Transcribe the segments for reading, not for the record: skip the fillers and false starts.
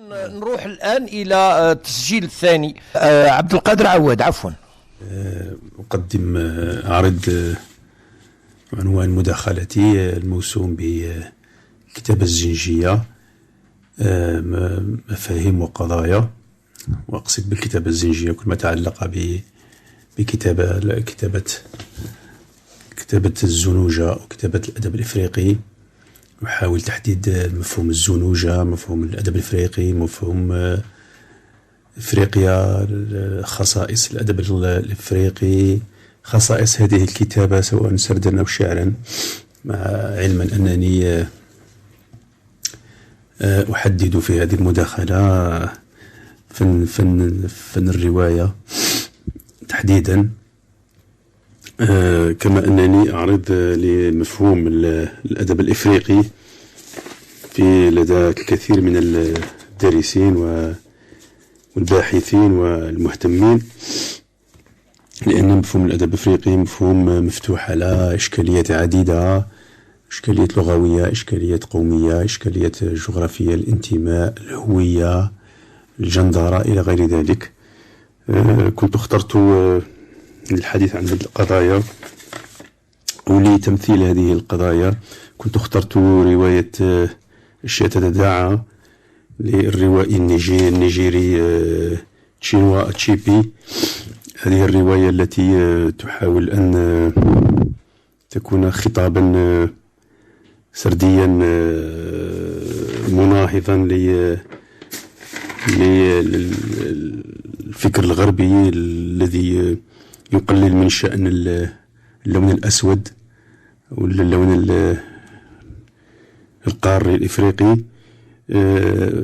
نروح الآن إلى التسجيل الثاني. عبد القادر عواد، عفوا. أقدم أعرض عنوان مداخلتي الموسوم بكتابة الزنجية، مفاهيم وقضايا. وأقصد بالكتابة الزنجية كل ما تعلق بكتابة الزنوجة وكتابة الأدب الإفريقي. أحاول تحديد مفهوم الزنوجة، مفهوم الأدب الإفريقي، مفهوم إفريقيا، خصائص الأدب الإفريقي، خصائص هذه الكتابة سواء سردا أو شعرا، مع علما أنني أحدد في هذه المداخلة فن الرواية تحديدا، كما أنني أعرض لمفهوم الأدب الإفريقي في لدى الكثير من الدارسين والباحثين والمهتمين، لأن مفهوم الأدب الإفريقي مفهوم مفتوح على إشكاليات عديدة: إشكالية لغوية، إشكالية قومية، إشكالية جغرافية، الانتماء، الهوية، الجندرة إلى غير ذلك. كنت اخترت للحديث عن هذه القضايا ولتمثيل هذه القضايا كنت اخترت رواية أشياء تتداعى للروائي النيجيري تشينوا أتشيبي. هذه الرواية التي تحاول أن تكون خطابا سرديا مناهضا للفكر الغربي الذي يقلل من شأن اللون الأسود واللون القاري الإفريقي.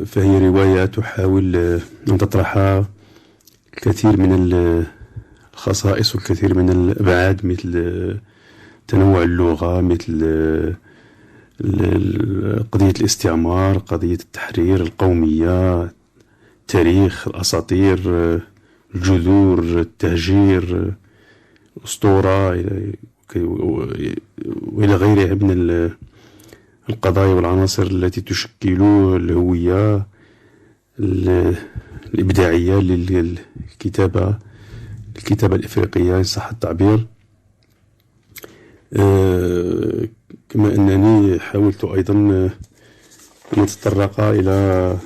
فهي رواية تحاول أن تطرح الكثير من الخصائص والكثير من الأبعاد، مثل تنوع اللغة، مثل قضية الاستعمار، قضية التحرير، القومية، التاريخ، الأساطير، الجذور، التهجير، الأسطورة، وإلى غيرها من القضايا والعناصر التي تشكل الهوية الإبداعية للكتابة الإفريقية إن صح التعبير. كما أنني حاولت أيضا أن أتطرق إلى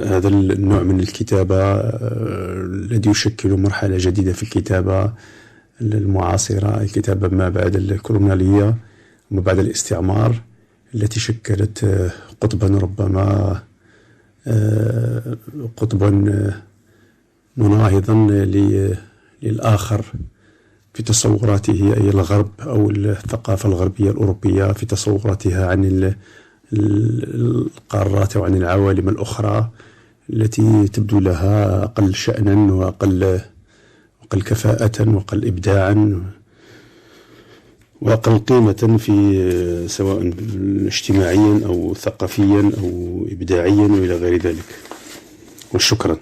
هذا النوع من الكتابة الذي يشكل مرحلة جديدة في الكتابة المعاصرة، الكتابة ما بعد الكولونيالية وما بعد الاستعمار، التي شكلت قطبا ربما قطبا مناهضا للآخر في تصوراته، أي الغرب أو الثقافة الغربية الأوروبية في تصوراتها عن القارات وعن العوالم الأخرى التي تبدو لها أقل شأنا وأقل كفاءة وأقل إبداعا وأقل قيمة في سواء اجتماعيا أو ثقافيا أو إبداعيا وإلى غير ذلك. وشكرا.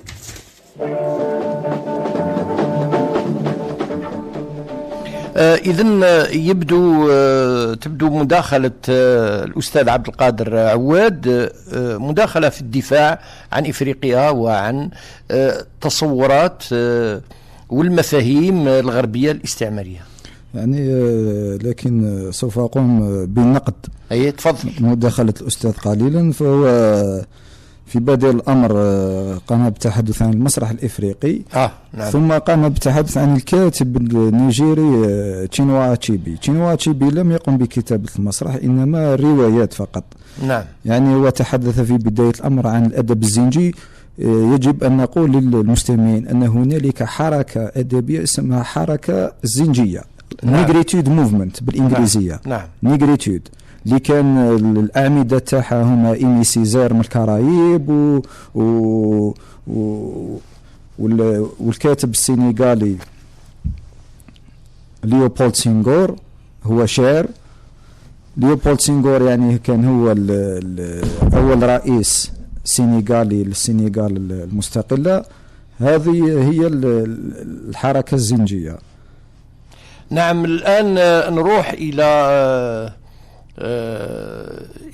إذن تبدو مداخلة الأستاذ عبد القادر عواد مداخلة في الدفاع عن إفريقيا وعن تصورات والمفاهيم الغربية الاستعمارية. يعني لكن سوف أقوم بالنقد. أي تفضل. مداخلة الأستاذ قليلا، فهو في بدء الأمر قام بالتحدث عن المسرح الإفريقي، نعم. ثم قام بالتحدث عن الكاتب النيجيري تشينوا أتشيبي. تشينوا أتشيبي لم يقم بكتابة المسرح، إنما روايات فقط. نعم. يعني هو تحدث في بداية الأمر عن الأدب الزنجي. يجب أن نقول للمستمعين أن هنالك حركة أدبية اسمها حركة الزنجية، نيغريتود موفمنت بالإنجليزية. نعم. نيغريتود اللي كان الأعمدة تاعها هما إيمي سيزار من الكرايب والكاتب السنغالي ليوبولد سينغور، هو شاعر. ليوبولد سينغور يعني كان هو أول رئيس سنغالي للسنغال المستقلة. هذه هي الحركة الزنجية. نعم. الآن نروح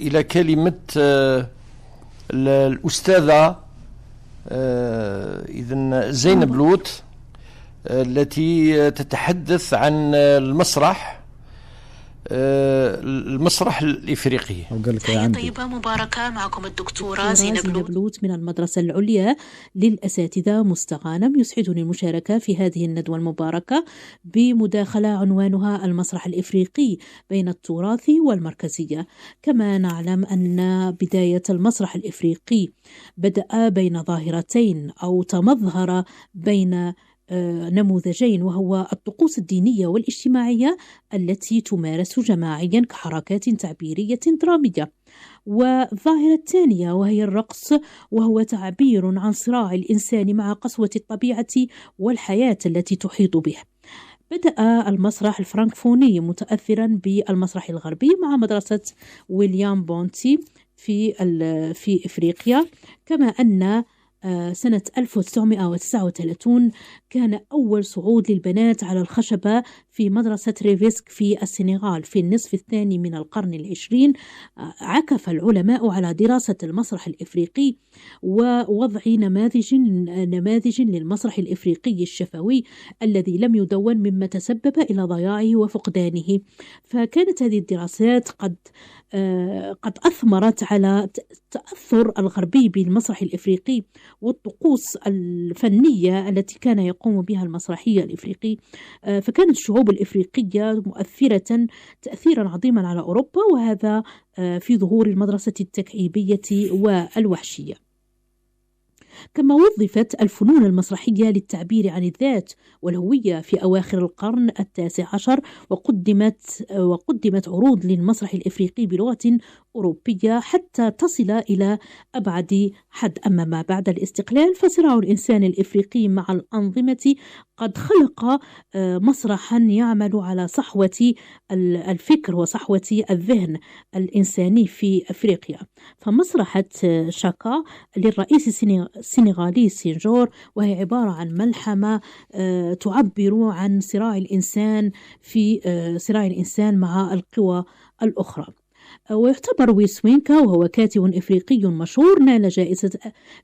إلى كلمة الأستاذة إذن زينب لوط التي تتحدث عن المسرح الإفريقي. تحية طيبة مباركة، معكم الدكتورة زينب لوط من المدرسة العليا للأساتذة مستغانم. يسعدني المشاركة في هذه الندوة المباركة بمداخلة عنوانها المسرح الإفريقي بين التراث والمركزية. كما نعلم أن بداية المسرح الإفريقي بدأ بين ظاهرتين أو تمظهر بين نموذجين، وهو الطقوس الدينية والاجتماعية التي تمارس جماعيا كحركات تعبيرية درامية، والظاهرة الثانية وهي الرقص، وهو تعبير عن صراع الإنسان مع قسوة الطبيعة والحياة التي تحيط به. بدأ المسرح الفرنكفوني متأثرا بالمسرح الغربي مع مدرسة ويليام بونتي في إفريقيا، كما أن سنة 1939 كان أول صعود للبنات على الخشبة في مدرسة ريفيسك في السنغال في النصف الثاني من القرن العشرين. عكف العلماء على دراسة المسرح الإفريقي ووضع نماذج للمسرح الإفريقي الشفوي الذي لم يدون، مما تسبب إلى ضياعه وفقدانه. فكانت هذه الدراسات قد أثمرت على تأثر الغربي بالمسرح الإفريقي والطقوس الفنية التي كان يقوم بها المسرحية الإفريقي. فكانت الشعوب الإفريقية مؤثرة تأثيرا عظيما على أوروبا، وهذا في ظهور المدرسة التكعيبية والوحشية. كما وظفت الفنون المسرحية للتعبير عن الذات والهوية في أواخر القرن التاسع عشر، وقدمت عروض للمسرح الإفريقي بلغة أوروبية حتى تصل إلى أبعد حد. أما ما بعد الاستقلال فصراع الإنسان الإفريقي مع الأنظمة قد خلق مسرحا يعمل على صحوة الفكر وصحوة الذهن الإنساني في أفريقيا. فمسرحة شاكا للرئيس السنغالي سينجور، وهي عبارة عن ملحمة تعبر عن صراع الإنسان مع القوى الأخرى. ويعتبر ويسوينكا وهو كاتب إفريقي مشهور نال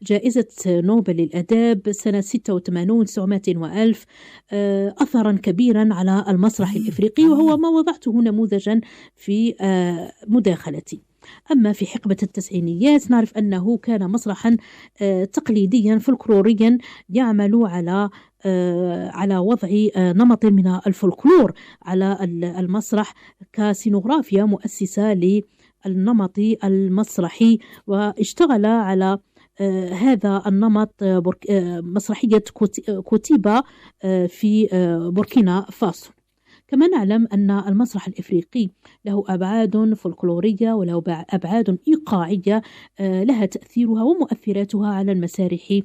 جائزة نوبل للأداب سنة 86 و1000 أثرا كبيرا على المسرح الإفريقي، وهو ما وضعته نموذجا في مداخلتي. أما في حقبة التسعينيات نعرف أنه كان مسرحا تقليديا فلكلوريا يعمل على وضع نمط من الفلكلور على المسرح كسينوغرافيا مؤسسة للنمط المسرحي، واشتغل على هذا النمط مسرحية كوتيبا في بوركينا فاسو. كما نعلم أن المسرح الإفريقي له أبعاد فلكلورية وله أبعاد إيقاعية لها تأثيرها ومؤثراتها على المسارح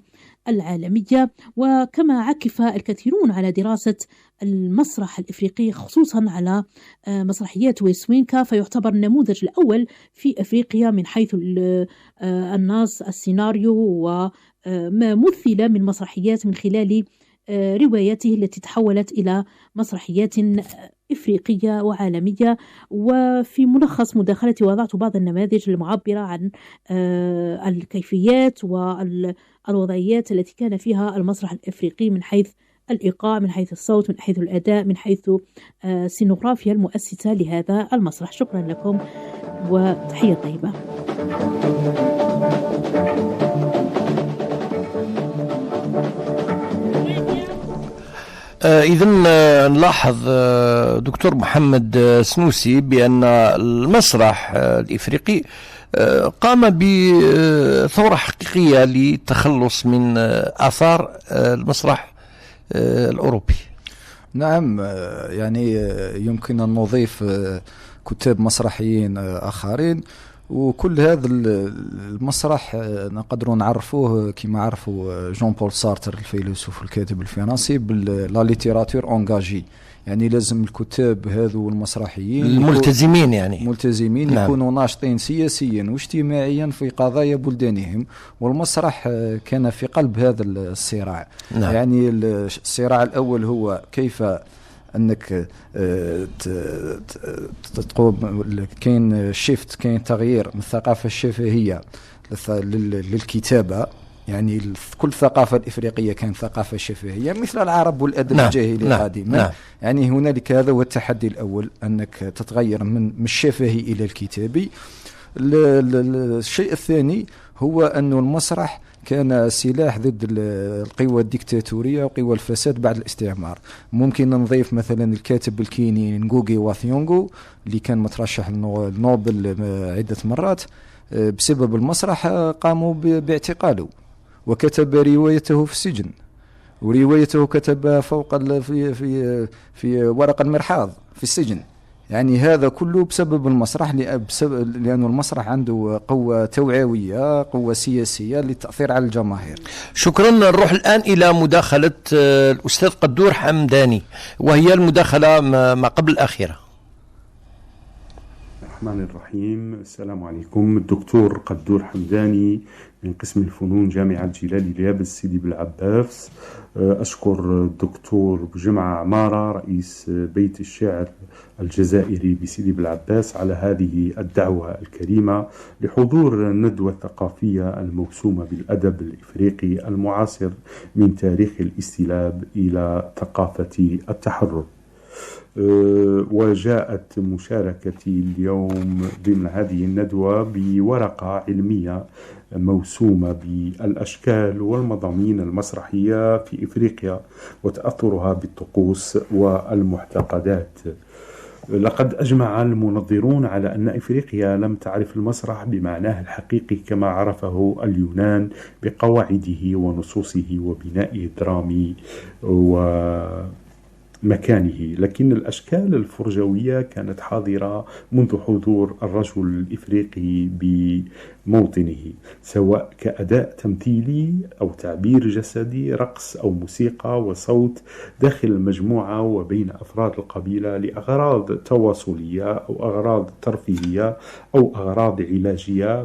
العالمية. وكما عكف الكثيرون على دراسة المسرح الإفريقي خصوصا على مسرحيات ويسوينكا، فيعتبر النموذج الأول في أفريقيا من حيث النص، السيناريو، وما مثل من مسرحيات من خلال رواياته التي تحولت إلى مسرحيات إفريقية وعالمية. وفي ملخص مداخلتي وضعت بعض النماذج المعبرة عن الكيفيات والوضعيات التي كان فيها المسرح الإفريقي من حيث الإيقاع، من حيث الصوت، من حيث الأداء، من حيث السينوغرافيا المؤسسة لهذا المسرح. شكرا لكم وتحية طيبة. إذن نلاحظ دكتور محمد سنوسي بأن المسرح الإفريقي قام بثورة حقيقية للتخلص من آثار المسرح الأوروبي. نعم، يعني يمكن أن نضيف كتاب مسرحيين آخرين، وكل هذا المسرح نقدر نعرفوه كما عرفوا جون بول سارتر الفيلسوف الكاتب الفرنسي بلا ليتيراتور اونجاجي، يعني لازم الكتاب هذو المسرحيين الملتزمين يعني ملتزمين نعم. يكونوا ناشطين سياسيا واجتماعيا في قضايا بلدانهم، والمسرح كان في قلب هذا الصراع نعم. يعني الصراع الأول هو كيف انك تقوم، كاين شيفت، كاين تغيير من الثقافه الشفهيه للكتابة. يعني كل الثقافة الإفريقية كانت ثقافة شفهية مثل العرب والأدب الجاهلي قديما. يعني هنالك هذا هو التحدي الأول، أنك تتغير من الشفهي إلى الكتابي. الشيء الثاني هو أن المسرح كان سلاح ضد القوى الديكتاتورية وقوى الفساد بعد الاستعمار. ممكن نضيف مثلا الكاتب الكيني نغوغي واثيونغو اللي كان مترشح للنوبل عدة مرات، بسبب المسرح قاموا باعتقاله، وكتب روايته في السجن، وروايته كتبها فوق في ورق المرحاض في السجن. يعني هذا كله بسبب المسرح، لأن المسرح عنده قوة توعوية، قوة سياسية للتأثير على الجماهير. شكرا. نروح الآن إلى مداخلة الأستاذ قدور حمداني، وهي المداخلة ما قبل الأخيرة. الرحمن الرحيم. السلام عليكم. الدكتور قدور حمداني من قسم الفنون جامعة جلال اليابس سيدي بالعباس. أشكر الدكتور بجمعة عمارة رئيس بيت الشعر الجزائري بسيدي بالعباس على هذه الدعوة الكريمة لحضور الندوة الثقافية الموسومة بالأدب الإفريقي المعاصر من تاريخ الاستلاب إلى ثقافة التحرر. وجاءت مشاركتي اليوم ضمن هذه الندوة بورقة علمية موسومة بالأشكال والمضامين المسرحية في إفريقيا وتأثرها بالطقوس والمعتقدات. لقد أجمع المنظرون على أن إفريقيا لم تعرف المسرح بمعناه الحقيقي كما عرفه اليونان بقواعده ونصوصه وبنائه الدرامي مكانه، لكن الأشكال الفرجوية كانت حاضرة منذ حضور الرجل الإفريقي بموطنه، سواء كأداء تمثيلي أو تعبير جسدي، رقص أو موسيقى وصوت داخل المجموعة وبين أفراد القبيلة لأغراض تواصلية أو أغراض ترفيهية أو أغراض علاجية.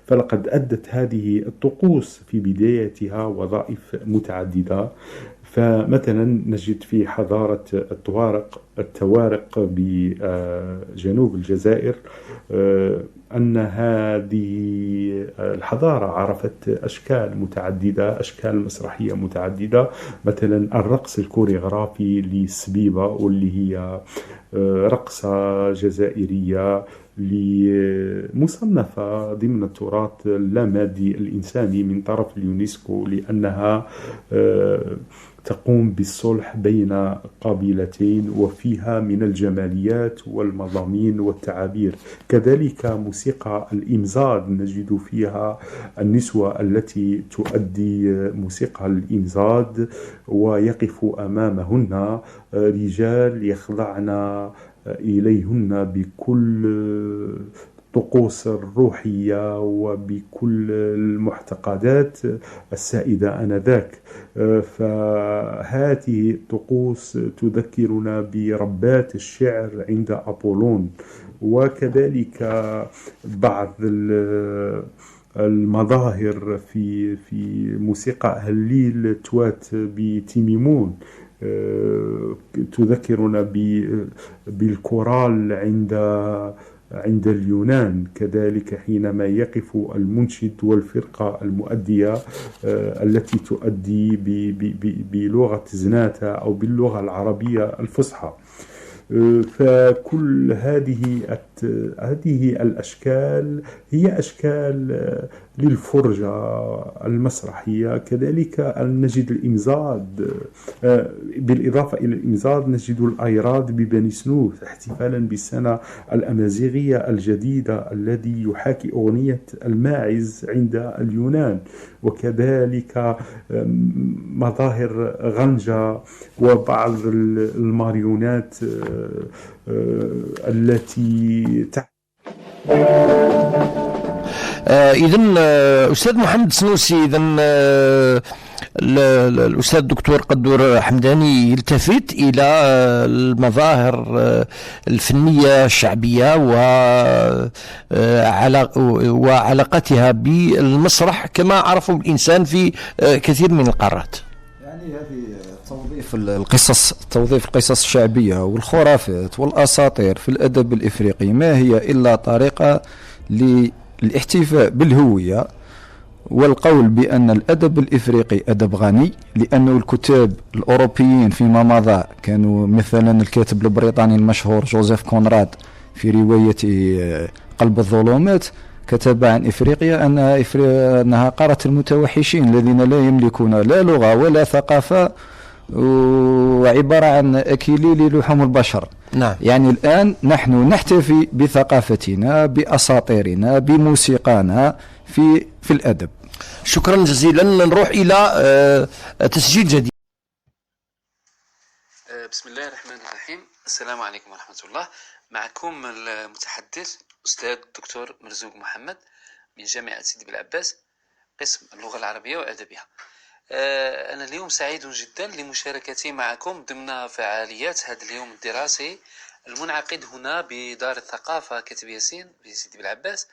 فلقد أدت هذه الطقوس في بدايتها وظائف متعددة. فمثلا نجد في حضارة التوارق بجنوب الجزائر أن هذه الحضارة عرفت أشكال متعددة، أشكال مسرحية متعددة، مثلا الرقص الكوريغرافي للسبيبة واللي هي رقصة جزائرية مصنفة ضمن التراث اللامادي الإنساني من طرف اليونسكو، لأنها تقوم بالصلح بين قبيلتين وفيها من الجماليات والمضامين والتعابير. كذلك موسيقى الإمزاد نجد فيها النسوة التي تؤدي موسيقى الإمزاد ويقف أمامهن رجال يخضعن إليهن بكل الطقوس الروحية وبكل المعتقدات السائدة آنذاك. فهذه الطقوس تذكرنا بربات الشعر عند أبولون، وكذلك بعض المظاهر في موسيقى أهليل توات بتيميمون تذكرنا بالكورال عند اليونان. كذلك حينما يقف المنشد والفرقة المؤدية التي تؤدي بلغة زناتة أو باللغة العربية الفصحى. فكل هذه الأشكال هي أشكال للفرجة المسرحية. كذلك نجد الإمزاد، بالإضافة إلى الإمزاد نجد الأيراد ببني سنوث احتفالا بالسنة الأمازيغية الجديدة الذي يحاكي أغنية الماعز عند اليونان، وكذلك مظاهر غنجة وبعض الماريونات التي إذن أستاذ محمد سنوسي، إذن الأستاذ الدكتور قدور حمداني يلتفت إلى المظاهر الفنية الشعبية وعلاقتها بالمسرح كما عرفه الإنسان في كثير من القارات. يعني هذه توظيف القصص الشعبية والخرافات والأساطير في الأدب الإفريقي ما هي إلا طريقة الاحتفاء بالهوية والقول بأن الأدب الإفريقي أدب غني، لأن الكتاب الأوروبيين فيما مضى كانوا مثلا الكاتب البريطاني المشهور جوزيف كونراد في رواية قلب الظلمات كتب عن إفريقيا أنها قارة المتوحشين الذين لا يملكون لا لغة ولا ثقافة وعبارة عن أكلي للحوم البشر. نعم. يعني الآن نحن نحتفي بثقافتنا، بأساطيرنا، بموسيقانا في الأدب. شكرا جزيلا. نروح إلى تسجيل جديد. بسم الله الرحمن الرحيم. السلام عليكم ورحمة الله. معكم المتحدث أستاذ الدكتور مرزوق محمد من جامعة سيدي بالعباس قسم اللغة العربية وأدبها. أنا اليوم سعيد جدا لمشاركتي معكم ضمن فعاليات هذا اليوم الدراسي المنعقد هنا بدار الثقافة كاتب ياسين بسيدي بالعباس،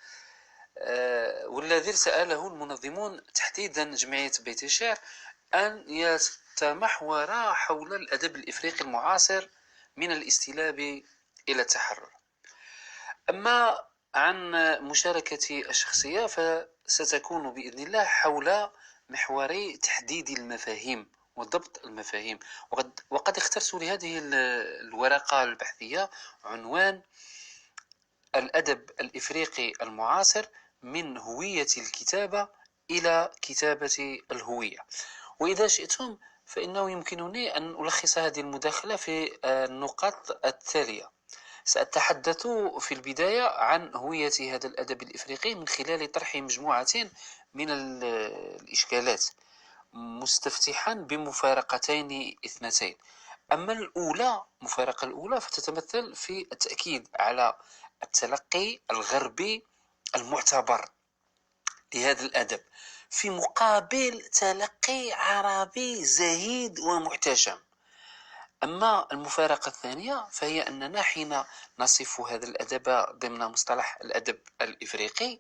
والذي سأله المنظمون تحديدا جمعية بيت الشعر أن يتمحور حول الأدب الإفريقي المعاصر من الاستلاب إلى التحرر. أما عن مشاركتي الشخصية فستكون بإذن الله حول محوري تحديد المفاهيم وضبط المفاهيم، وقد اخترت لهذه الورقة البحثية عنوان الأدب الإفريقي المعاصر من هوية الكتابة إلى كتابة الهوية. وإذا شئتم فإنه يمكنني أن ألخص هذه المداخلة في النقاط التالية. سأتحدث في البداية عن هوية هذا الأدب الإفريقي من خلال طرح مجموعة من الإشكالات مستفتحا بمفارقتين اثنتين. أما المفارقة الأولى فتتمثل في التأكيد على التلقي الغربي المعتبر لهذا الأدب في مقابل تلقي عربي زهيد ومحتشم. أما المفارقة الثانية فهي أننا حين نصف هذا الأدب ضمن مصطلح الأدب الإفريقي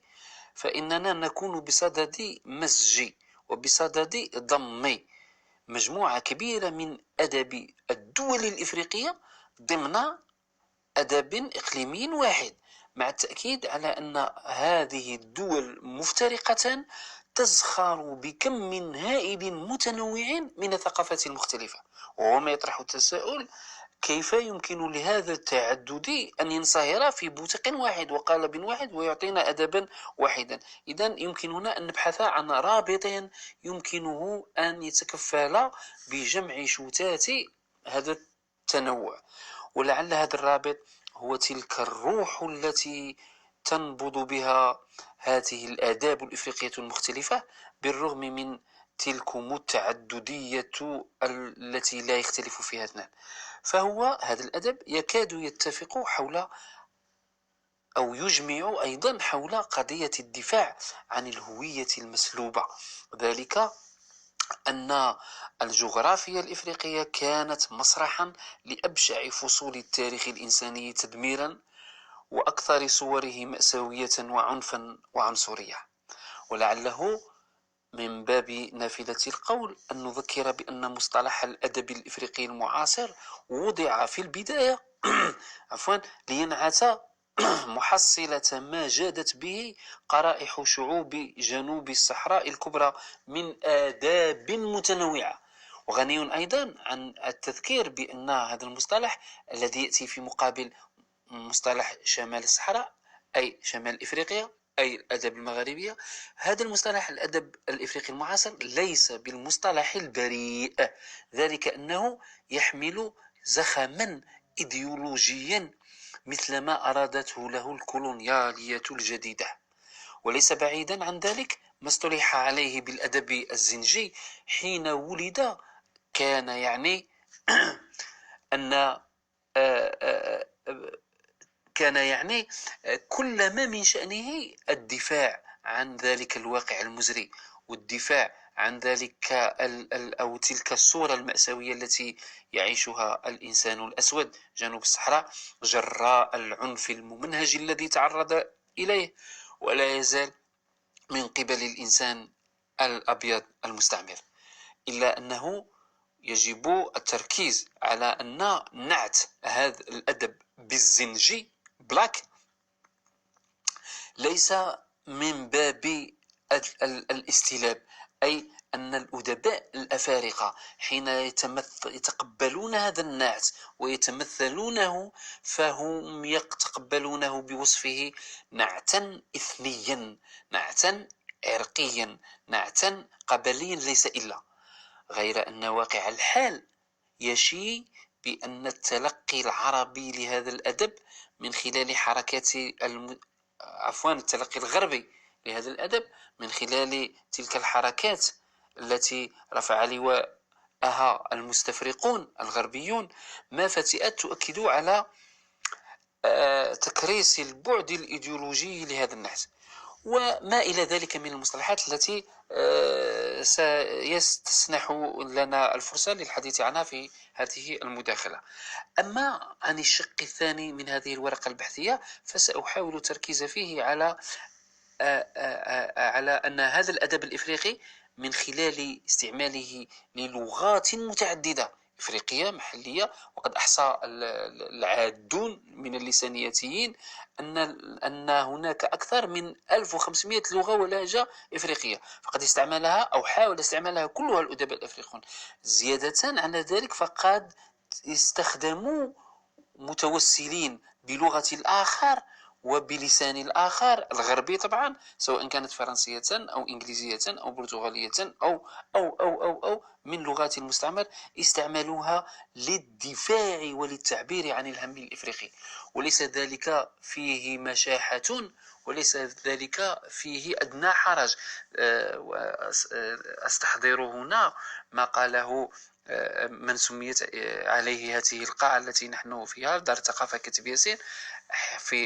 فإننا نكون بصدد مزج وبصدد ضم مجموعة كبيرة من أدب الدول الإفريقية ضمن أدب إقليمي واحد، مع التأكيد على أن هذه الدول مفترقة تزخر بكم هائل متنوع من الثقافات المختلفة، وهو ما يطرح التساؤل: كيف يمكن لهذا التعدد أن ينصهر في بوتق واحد وقالب واحد ويعطينا أدبا واحدا؟ إذن يمكننا أن نبحث عن رابط يمكنه أن يتكفل بجمع شتات هذا التنوع، ولعل هذا الرابط هو تلك الروح التي تنبض بها هذه الآداب الإفريقية المختلفة بالرغم من تلكم التعددية التي لا يختلف فيها اثنان. فهو هذا الأدب يكاد يتفق حول أو يجمع أيضا حول قضية الدفاع عن الهوية المسلوبة، ذلك أن الجغرافيا الإفريقية كانت مسرحا لأبشع فصول التاريخ الإنساني تدميرا وأكثر صوره مأساوية وعنفا وعنصرية. ولعله من باب نافذة القول أن نذكر بأن مصطلح الأدب الإفريقي المعاصر وضع في البداية لينعت محصلة ما جادت به قرائح شعوب جنوب الصحراء الكبرى من آداب متنوعة، وغني أيضا عن التذكير بأن هذا المصطلح الذي يأتي في مقابل مصطلح شمال الصحراء أي شمال إفريقيا أي الأدب المغربية، هذا المصطلح الأدب الإفريقي المعاصر ليس بالمصطلح البريء، ذلك أنه يحمل زخما إيديولوجيا مثل ما أرادته له الكولونيالية الجديدة. وليس بعيدا عن ذلك ما اصطلح عليه بالأدب الزنجي حين ولد، كان يعني أن كان يعني كل ما من شأنه الدفاع عن ذلك الواقع المزري والدفاع عن ذلك أو تلك الصورة المأساوية التي يعيشها الإنسان الأسود جنوب الصحراء جراء العنف الممنهج الذي تعرض إليه ولا يزال من قبل الإنسان الأبيض المستعمر. إلا أنه يجب التركيز على أن نعت هذا الأدب بالزنجي بلاك ليس من باب الاستلاب، أي أن الأدباء الأفارقة حين يتقبلون هذا النعت ويتمثلونه فهم يتقبلونه بوصفه نعتا إثنيا، نعتا عرقيا، نعتا قبليا، ليس إلا. غير أن واقع الحال يشي بأن التلقي العربي لهذا الأدب من خلال حركات التلقي الغربي لهذا الأدب من خلال تلك الحركات التي رفع لواءها المستفرقون الغربيون، ما فتئات تؤكد على تكريس البعد الإيديولوجي لهذا النحت وما إلى ذلك من المصطلحات التي سيستسنح لنا الفرصة للحديث عنها في هذه المداخلة. أما عن الشق الثاني من هذه الورقة البحثية فسأحاول التركيز فيه على أن هذا الأدب الإفريقي من خلال استعماله للغات متعددة إفريقية محلية، وقد أحصى العادون من اللسانياتيين أن هناك أكثر من 1500 لغة ولهجة إفريقية، فقد استعملها أو حاول استعمالها كلها الأدباء الإفريقيون. زيادة على ذلك فقد استخدموا متوسلين بلغة الآخر وبلسان الآخر الغربي طبعا، سواء كانت فرنسية أو إنجليزية أو برتغالية أو من لغات المستعمر، استعملوها للدفاع وللتعبير عن الهم الإفريقي، وليس ذلك فيه مشاحة وليس ذلك فيه أدنى حرج. أستحضر هنا ما قاله من سميت عليه هذه القاعة التي نحن فيها، دار الثقافة كاتب ياسين، في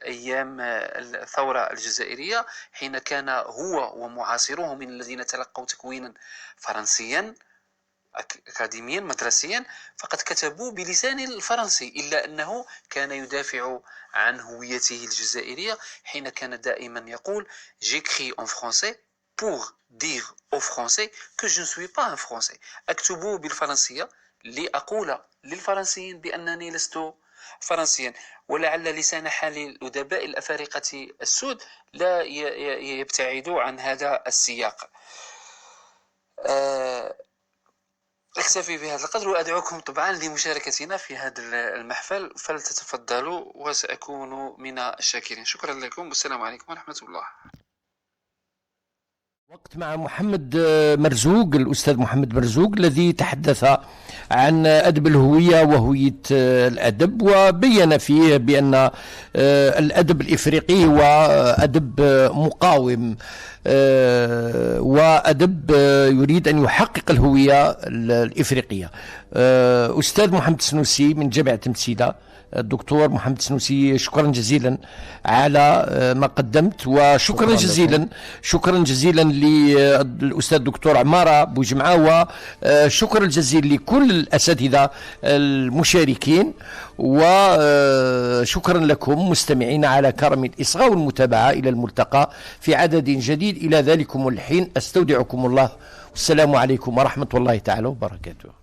أيام الثورة الجزائرية، حين كان هو ومعاصروه من الذين تلقوا تكوينا فرنسيا أكاديميا مدرسيا فقد كتبوا بلسان الفرنسي، إلا أنه كان يدافع عن هويته الجزائرية حين كان دائما يقول j'écris en français pour dire aux Français que je ne suis pas un Français. أكتب بالفرنسية لأقول للفرنسيين بأنني لست فرنسيا. ولعل لسان حال الأدباء الأفارقة السود لا يبتعد عن هذا السياق. أكتفي بهذا القدر وأدعوكم طبعا لمشاركتنا في هذا المحفل، فلتتفضلوا وسأكون من الشاكرين. شكرا لكم والسلام عليكم ورحمة الله. وقت مع محمد مرزوق، الأستاذ محمد مرزوق الذي تحدث عن أدب الهوية وهوية الأدب، وبين فيه بأن الأدب الإفريقي هو أدب مقاوم وأدب يريد أن يحقق الهوية الإفريقية. أستاذ محمد السنوسي من جامعة تمثيلة، الدكتور محمد السنوسي، شكرا جزيلا على ما قدمت، وشكرا جزيلا للأستاذ الدكتور عمارة بوجمعة، وشكرا جزيلا لكل الأساتذة المشاركين، وشكرا لكم مستمعين على كرم الإصغاء والمتابعة. إلى الملتقى في عدد جديد، إلى ذلكم الحين أستودعكم الله، والسلام عليكم ورحمة الله تعالى وبركاته.